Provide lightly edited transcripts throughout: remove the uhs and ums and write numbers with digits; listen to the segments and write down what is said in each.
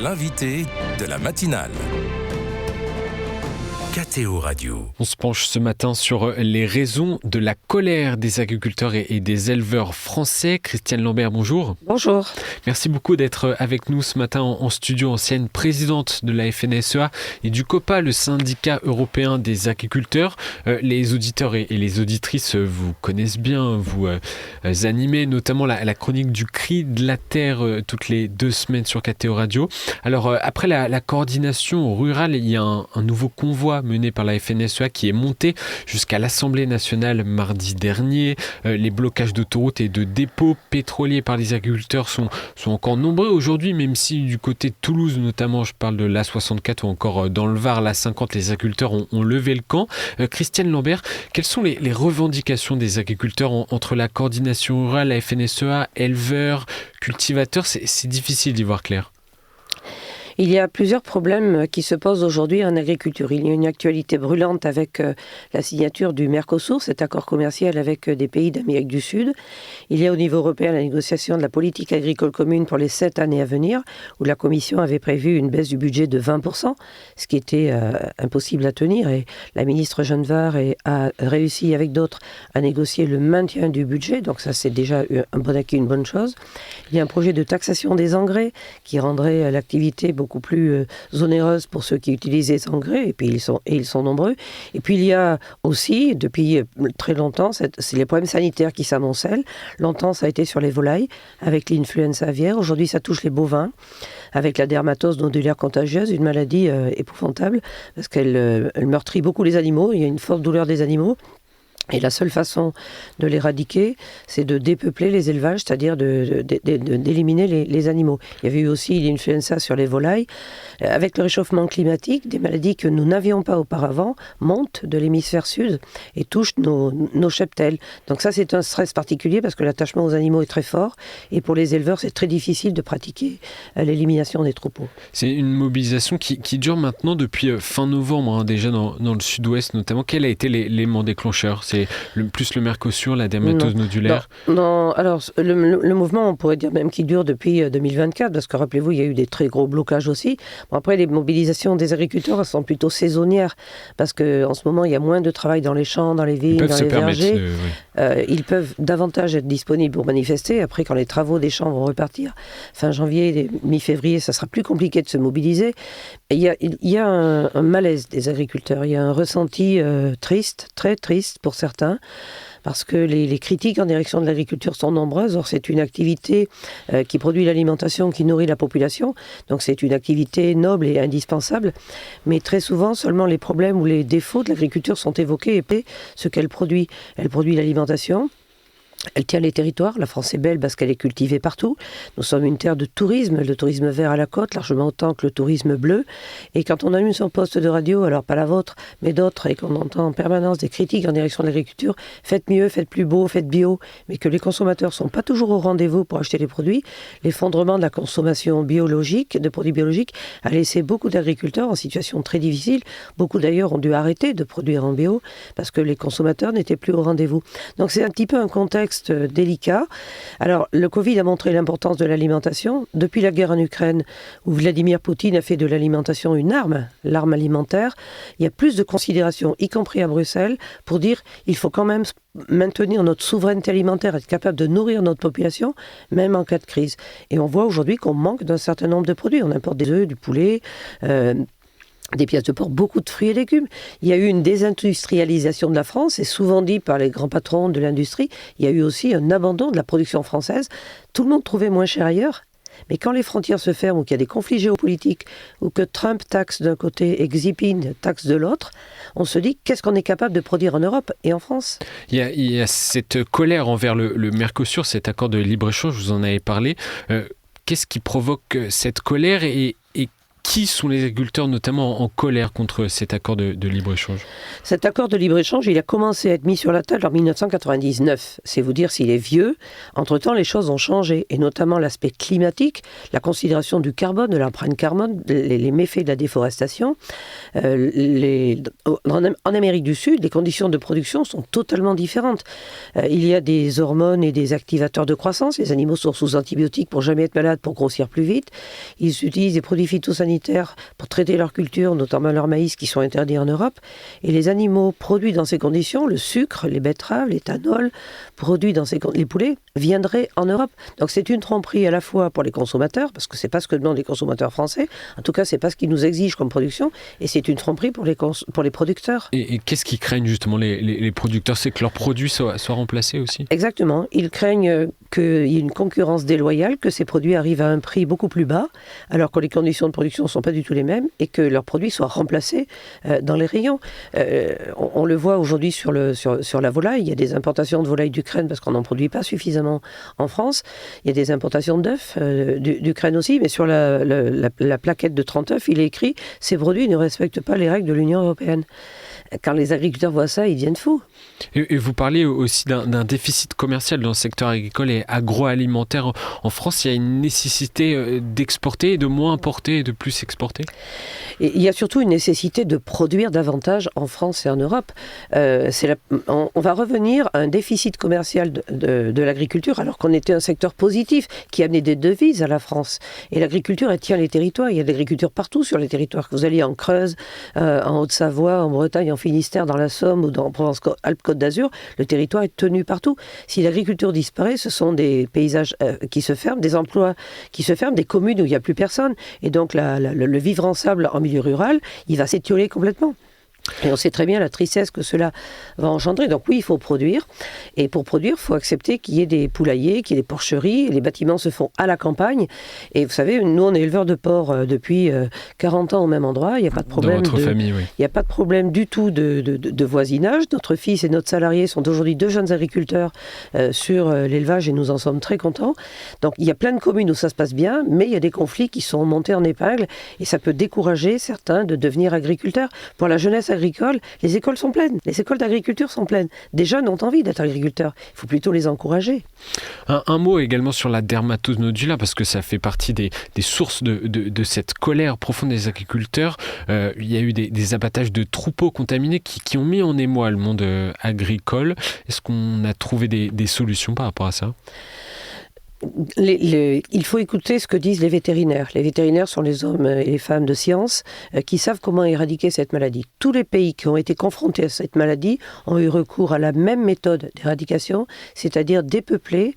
L'invité de la matinale. KTO Radio. On se penche ce matin sur les raisons de la colère des agriculteurs et des éleveurs français. Christiane Lambert, bonjour. Bonjour. Merci beaucoup d'être avec nous ce matin en studio, ancienne présidente de la FNSEA et du COPA, le syndicat européen des agriculteurs. Les auditeurs et les auditrices vous connaissent bien, vous animez notamment la chronique du cri de la terre toutes les 2 semaines sur KTO Radio. Alors après la coordination rurale, il y a un nouveau convoi mené par la FNSEA qui est monté jusqu'à l'Assemblée nationale mardi dernier. Les blocages d'autoroutes et de dépôts pétroliers par les agriculteurs sont encore nombreux aujourd'hui, même si du côté de Toulouse notamment, je parle de l'A64 ou encore dans le Var, l'A50, les agriculteurs ont levé le camp. Christiane Lambert, quelles sont les revendications des agriculteurs entre la coordination rurale, la FNSEA, éleveurs, cultivateurs? C'est difficile d'y voir clair. Il y a plusieurs problèmes qui se posent aujourd'hui en agriculture. Il y a une actualité brûlante avec la signature du Mercosur, cet accord commercial avec des pays d'Amérique du Sud. Il y a au niveau européen la négociation de la politique agricole commune pour les 7 années à venir, où la Commission avait prévu une baisse du budget de 20%, ce qui était impossible à tenir. Et la ministre Genevard a réussi avec d'autres à négocier le maintien du budget, donc ça c'est déjà un bon acquis, une bonne chose. Il y a un projet de taxation des engrais qui rendrait l'activité beaucoup plus onéreuse pour ceux qui utilisent les engrais, et puis ils sont nombreux. Et puis il y a aussi, depuis très longtemps, c'est les problèmes sanitaires qui s'amoncellent. Longtemps, ça a été sur les volailles, avec l'influenza aviaire. Aujourd'hui, ça touche les bovins, avec la dermatose nodulaire contagieuse, une maladie épouvantable, parce qu'elle meurtrit beaucoup les animaux. Il y a une forte douleur des animaux. Et la seule façon de l'éradiquer, c'est de dépeupler les élevages, c'est-à-dire d'éliminer les animaux. Il y avait eu aussi l'influenza sur les volailles. Avec le réchauffement climatique, des maladies que nous n'avions pas auparavant montent de l'hémisphère sud et touchent nos cheptels. Donc ça, c'est un stress particulier parce que l'attachement aux animaux est très fort. Et pour les éleveurs, c'est très difficile de pratiquer l'élimination des troupeaux. C'est une mobilisation qui dure maintenant depuis fin novembre, déjà dans le sud-ouest notamment. Quel a été l'élément déclencheur ? C'est plus le Mercosur, la dermatose nodulaire? Non, alors le mouvement, on pourrait dire même qu'il dure depuis 2024, parce que rappelez-vous, il y a eu des très gros blocages aussi. Bon, après, les mobilisations des agriculteurs, elles sont plutôt saisonnières, parce qu'en ce moment, il y a moins de travail dans les champs, dans les vignes, dans les vergers. Ils peuvent davantage être disponibles pour manifester. Après, quand les travaux des champs vont repartir, fin janvier, mi-février, ça sera plus compliqué de se mobiliser. Et il y a un malaise des agriculteurs, il y a un ressenti triste, très triste pour certains, parce que les critiques en direction de l'agriculture sont nombreuses. Or, c'est une activité qui produit l'alimentation, qui nourrit la population. Donc, c'est une activité noble et indispensable. Mais très souvent, seulement les problèmes ou les défauts de l'agriculture sont évoqués. Et ce qu'elle produit l'alimentation. Elle tient les territoires. La France est belle parce qu'elle est cultivée partout. Nous sommes une terre de tourisme, le tourisme vert à la côte, largement autant que le tourisme bleu. Et quand on allume son poste de radio, alors pas la vôtre, mais d'autres, et qu'on entend en permanence des critiques en direction de l'agriculture, faites mieux, faites plus beau, faites bio, mais que les consommateurs ne sont pas toujours au rendez-vous pour acheter les produits, l'effondrement de la consommation biologique, de produits biologiques, a laissé beaucoup d'agriculteurs en situation très difficile. Beaucoup d'ailleurs ont dû arrêter de produire en bio parce que les consommateurs n'étaient plus au rendez-vous. Donc c'est un petit peu un contexte délicat. Alors, le Covid a montré l'importance de l'alimentation. Depuis la guerre en Ukraine, où Vladimir Poutine a fait de l'alimentation une arme, l'arme alimentaire, il y a plus de considération, y compris à Bruxelles, pour dire qu'il faut quand même maintenir notre souveraineté alimentaire, être capable de nourrir notre population, même en cas de crise. Et on voit aujourd'hui qu'on manque d'un certain nombre de produits. On importe des œufs, du poulet, des pièces de porc, beaucoup de fruits et légumes. Il y a eu une désindustrialisation de la France, c'est souvent dit par les grands patrons de l'industrie. Il y a eu aussi un abandon de la production française. Tout le monde trouvait moins cher ailleurs. Mais quand les frontières se ferment ou qu'il y a des conflits géopolitiques ou que Trump taxe d'un côté et Xi Jinping taxe de l'autre, on se dit qu'est-ce qu'on est capable de produire en Europe et en France ? Il y a cette colère envers le Mercosur, cet accord de libre-échange, vous en avez parlé. Qu'est-ce qui provoque cette colère et Qui sont les agriculteurs notamment en colère contre cet accord de libre-échange ? Cet accord de libre-échange, il a commencé à être mis sur la table en 1999. C'est vous dire s'il est vieux. Entre-temps, les choses ont changé, et notamment l'aspect climatique, la considération du carbone, de l'empreinte carbone, les méfaits de la déforestation. En Amérique du Sud, les conditions de production sont totalement différentes. Il y a des hormones et des activateurs de croissance. Les animaux sont sous antibiotiques pour jamais être malades, pour grossir plus vite. Ils utilisent des produits phytosanitaires pour traiter leur culture, notamment leur maïs, qui sont interdits en Europe. Et les animaux produits dans ces conditions, le sucre, les betteraves, l'éthanol, produits dans les poulets, viendraient en Europe. Donc c'est une tromperie à la fois pour les consommateurs, parce que c'est pas ce que demandent les consommateurs français. En tout cas, c'est pas ce qu'ils nous exigent comme production. Et c'est une tromperie pour les producteurs. Et qu'est-ce qu'ils craignent justement les producteurs ? C'est que leurs produits soient remplacés aussi ? Exactement. Ils craignent qu'il y ait une concurrence déloyale, que ces produits arrivent à un prix beaucoup plus bas, alors que les conditions de production ne sont pas du tout les mêmes, et que leurs produits soient remplacés dans les rayons. On le voit aujourd'hui sur la volaille. Il y a des importations de volailles d'Ukraine parce qu'on n'en produit pas suffisamment en France. Il y a des importations d'œufs d'Ukraine aussi, mais sur la plaquette de 30 œufs, il est écrit « Ces produits ne respectent pas les règles de l'Union européenne ». Quand les agriculteurs voient ça, ils deviennent fous. Et vous parliez aussi d'un déficit commercial dans le secteur agricole et agroalimentaire. En France, il y a une nécessité d'exporter, de moins importer et de plus exporter ? Et il y a surtout une nécessité de produire davantage en France et en Europe. On va revenir à un déficit commercial de l'agriculture, alors qu'on était un secteur positif qui amenait des devises à la France. Et l'agriculture, elle tient les territoires. Il y a de l'agriculture partout sur les territoires. Que vous alliez en Creuse, en Haute-Savoie, en Bretagne, en Finistère, dans la Somme ou dans Provence-Alpes-Côte d'Azur, le territoire est tenu partout. Si l'agriculture disparaît, ce sont des paysages qui se ferment, des emplois qui se ferment, des communes où il n'y a plus personne. Et donc le vivre ensemble en milieu rural, il va s'étioler complètement. Et on sait très bien la tristesse que cela va engendrer. Donc oui, il faut produire. Et pour produire, il faut accepter qu'il y ait des poulaillers, qu'il y ait des porcheries. Les bâtiments se font à la campagne. Et vous savez, nous, on est éleveurs de porcs depuis 40 ans au même endroit. Il n'y a pas de problème. Dans votre famille, oui. Il n'y a pas de problème du tout de voisinage. Notre fils et notre salarié sont aujourd'hui 2 jeunes agriculteurs sur l'élevage et nous en sommes très contents. Donc il y a plein de communes où ça se passe bien, mais il y a des conflits qui sont montés en épingle et ça peut décourager certains de devenir agriculteurs. Pour la jeunesse agricole, les écoles sont pleines, les écoles d'agriculture sont pleines. Des jeunes ont envie d'être agriculteurs, il faut plutôt les encourager. Un mot également sur la dermatose nodulaire, parce que ça fait partie des sources de cette colère profonde des agriculteurs. Il y a eu des abattages de troupeaux contaminés qui ont mis en émoi le monde agricole. Est-ce qu'on a trouvé des solutions par rapport à ça ? Il faut écouter ce que disent les vétérinaires. Les vétérinaires sont les hommes et les femmes de science qui savent comment éradiquer cette maladie. Tous les pays qui ont été confrontés à cette maladie ont eu recours à la même méthode d'éradication, c'est-à-dire dépeupler,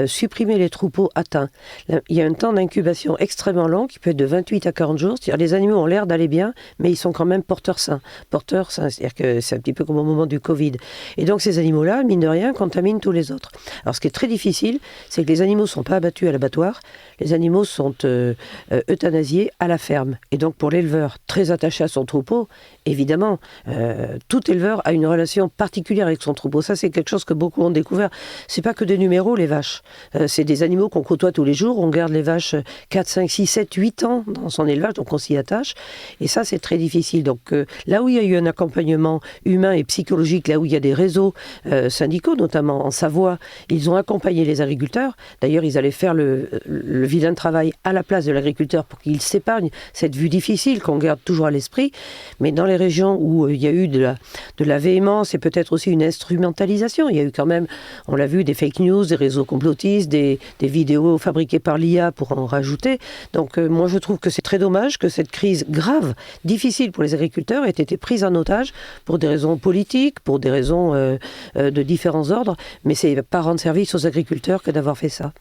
supprimer les troupeaux atteints. Il y a un temps d'incubation extrêmement long qui peut être de 28 à 40 jours. C'est-à-dire les animaux ont l'air d'aller bien, mais ils sont quand même porteurs sains. Porteurs sains, c'est-à-dire que c'est un petit peu comme au moment du Covid. Et donc ces animaux-là, mine de rien, contaminent tous les autres. Alors ce qui est très difficile, c'est que les animaux ne sont pas abattus à l'abattoir, les animaux sont euthanasiés à la ferme. Et donc pour l'éleveur très attaché à son troupeau, évidemment, tout éleveur a une relation particulière avec son troupeau. Ça, c'est quelque chose que beaucoup ont découvert. C'est pas que des numéros, les vaches. C'est des animaux qu'on côtoie tous les jours. On garde les vaches 4, 5, 6, 7, 8 ans dans son élevage, donc on s'y attache. Et ça, c'est très difficile. Donc là où il y a eu un accompagnement humain et psychologique, là où il y a des réseaux syndicaux, notamment en Savoie, ils ont accompagné les agriculteurs. D'ailleurs, ils allaient faire le vilain travail à la place de l'agriculteur pour qu'il s'épargne cette vue difficile qu'on garde toujours à l'esprit. Mais dans les régions où il y a eu de la véhémence et peut-être aussi une instrumentalisation, il y a eu quand même, on l'a vu, des fake news, des réseaux complotistes, des vidéos fabriquées par l'IA pour en rajouter. Donc moi je trouve que c'est très dommage que cette crise grave, difficile pour les agriculteurs ait été prise en otage pour des raisons politiques, pour des raisons de différents ordres, mais c'est pas rendre service aux agriculteurs que d'avoir fait ça.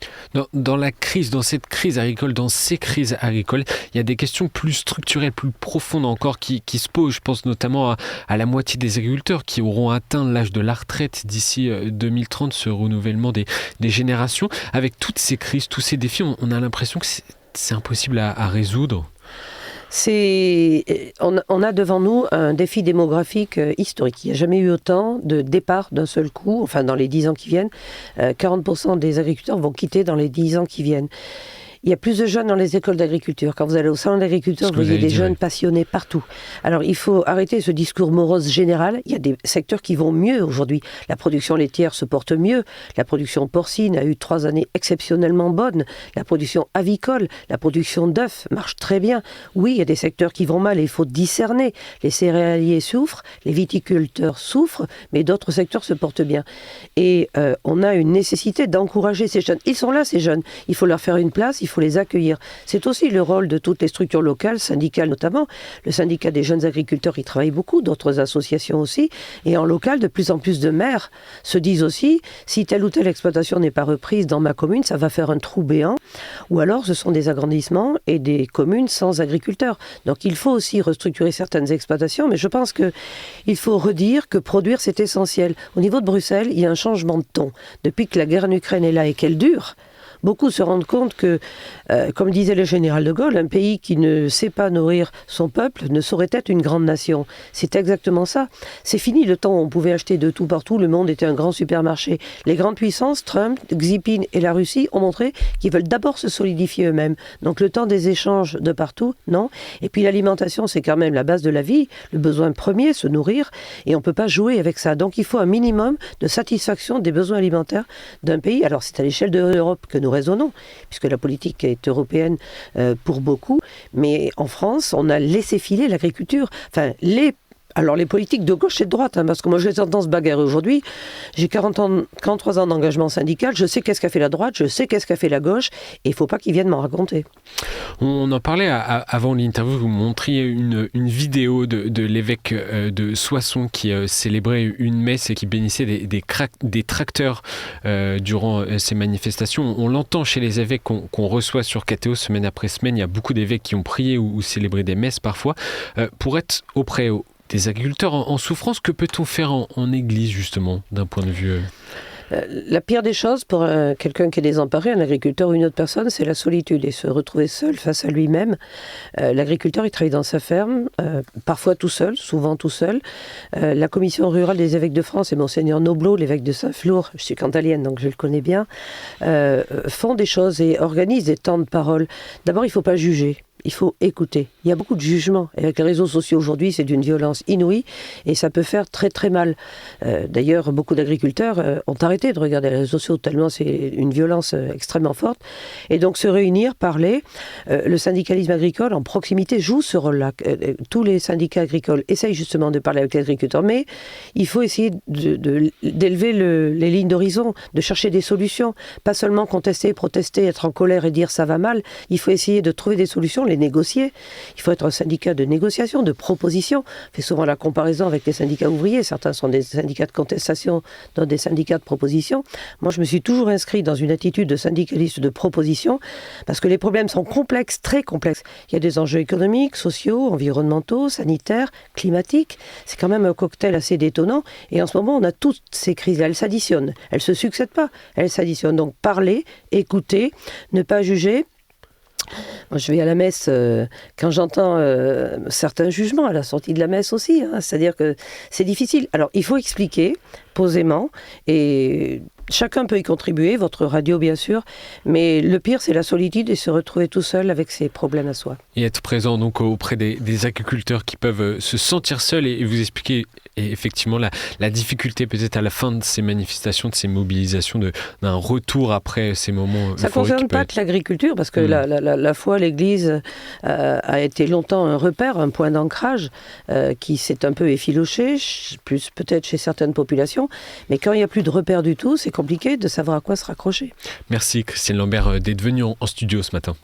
Dans la crise, dans cette crise agricole, dans ces crises agricoles, il y a des questions plus structurelles, plus profondes encore qui se posent. Je pense notamment à la moitié des agriculteurs qui auront atteint l'âge de la retraite d'ici 2030, ce renouvellement des générations. Avec toutes ces crises, tous ces défis, on a l'impression que c'est impossible à résoudre. On a devant nous un défi démographique historique. Il n'y a jamais eu autant de départs d'un seul coup, enfin dans les 10 ans qui viennent. 40% des agriculteurs vont quitter dans les 10 ans qui viennent. Il y a plus de jeunes dans les écoles d'agriculture. Quand vous allez au salon d'agriculture, vous voyez des jeunes passionnés partout. Alors, il faut arrêter ce discours morose général. Il y a des secteurs qui vont mieux aujourd'hui. La production laitière se porte mieux. La production porcine a eu 3 années exceptionnellement bonnes. La production avicole, la production d'œufs marche très bien. Oui, il y a des secteurs qui vont mal et il faut discerner. Les céréaliers souffrent, les viticulteurs souffrent, mais d'autres secteurs se portent bien. Et on a une nécessité d'encourager ces jeunes. Ils sont là, ces jeunes. Il faut leur faire une place, il faut les accueillir. C'est aussi le rôle de toutes les structures locales, syndicales notamment. Le syndicat des jeunes agriculteurs, il travaille beaucoup, d'autres associations aussi. Et en local, de plus en plus de maires se disent aussi, si telle ou telle exploitation n'est pas reprise dans ma commune, ça va faire un trou béant. Ou alors, ce sont des agrandissements et des communes sans agriculteurs. Donc, il faut aussi restructurer certaines exploitations, mais je pense qu'il faut redire que produire, c'est essentiel. Au niveau de Bruxelles, il y a un changement de ton. Depuis que la guerre en Ukraine est là et qu'elle dure, beaucoup se rendent compte que, comme disait le général de Gaulle, un pays qui ne sait pas nourrir son peuple ne saurait être une grande nation. C'est exactement ça. C'est fini le temps où on pouvait acheter de tout partout, le monde était un grand supermarché. Les grandes puissances, Trump, Xi Jinping et la Russie, ont montré qu'ils veulent d'abord se solidifier eux-mêmes. Donc le temps des échanges de partout, non. Et puis l'alimentation, c'est quand même la base de la vie, le besoin premier, se nourrir, et on ne peut pas jouer avec ça. Donc il faut un minimum de satisfaction des besoins alimentaires d'un pays. Alors c'est à l'échelle de l'Europe que nous raisonnons, puisque la politique est européenne pour beaucoup, mais en France, on a laissé filer l'agriculture. Enfin, les politiques de gauche et de droite, parce que moi je les entends se bagarrer aujourd'hui. J'ai 43 ans d'engagement syndical, je sais qu'est-ce qu'a fait la droite, je sais qu'est-ce qu'a fait la gauche, et il ne faut pas qu'ils viennent m'en raconter. On en parlait avant l'interview, vous montriez une vidéo de l'évêque de Soissons qui célébrait une messe et qui bénissait des tracteurs durant ces manifestations. On l'entend chez les évêques qu'on reçoit sur KTO semaine après semaine, il y a beaucoup d'évêques qui ont prié ou célébré des messes parfois. Pour être auprès des agriculteurs en souffrance, que peut-on faire en Église, justement, d'un point de vue La pire des choses pour quelqu'un qui est désemparé, un agriculteur ou une autre personne, c'est la solitude et se retrouver seul face à lui-même. L'agriculteur, il travaille dans sa ferme, parfois tout seul, souvent tout seul. La commission rurale des évêques de France et Monseigneur Noblot, l'évêque de Saint-Flour, je suis cantalienne donc je le connais bien, font des choses et organisent des temps de parole. D'abord, il ne faut pas juger. Il faut écouter. Il y a beaucoup de jugements. Et avec les réseaux sociaux aujourd'hui, c'est d'une violence inouïe et ça peut faire très très mal. D'ailleurs, beaucoup d'agriculteurs ont arrêté de regarder les réseaux sociaux tellement c'est une violence extrêmement forte. Et donc se réunir, parler. Le syndicalisme agricole en proximité joue ce rôle-là. Tous les syndicats agricoles essayent justement de parler avec les agriculteurs, mais il faut essayer d'élever les lignes d'horizon, de chercher des solutions. Pas seulement contester, protester, être en colère et dire ça va mal. Il faut essayer de trouver des solutions, les négocier. Il faut être un syndicat de négociation, de proposition. On fait souvent la comparaison avec les syndicats ouvriers. Certains sont des syndicats de contestation, d'autres des syndicats de proposition. Moi, je me suis toujours inscrit dans une attitude de syndicaliste de proposition parce que les problèmes sont complexes, très complexes. Il y a des enjeux économiques, sociaux, environnementaux, sanitaires, climatiques. C'est quand même un cocktail assez détonnant. Et en ce moment, on a toutes ces crises-là. Elles s'additionnent. Elles ne se succèdent pas. Elles s'additionnent. Donc, parler, écouter, ne pas juger. Moi, je vais à la messe quand j'entends certains jugements à la sortie de la messe aussi. C'est-à-dire que c'est difficile. Alors, il faut expliquer posément et chacun peut y contribuer, votre radio bien sûr, mais le pire c'est la solitude et se retrouver tout seul avec ses problèmes à soi. Et être présent donc auprès des agriculteurs qui peuvent se sentir seuls et vous expliquer effectivement la difficulté peut-être à la fin de ces manifestations, de ces mobilisations, d'un retour après ces moments. Ça ne concerne pas que l'agriculture parce que la foi, l'Église a été longtemps un repère, un point d'ancrage qui s'est un peu effiloché, plus peut-être chez certaines populations, mais quand il n'y a plus de repère du tout, c'est compliqué de savoir à quoi se raccrocher. Merci Christiane Lambert d'être venue en studio ce matin.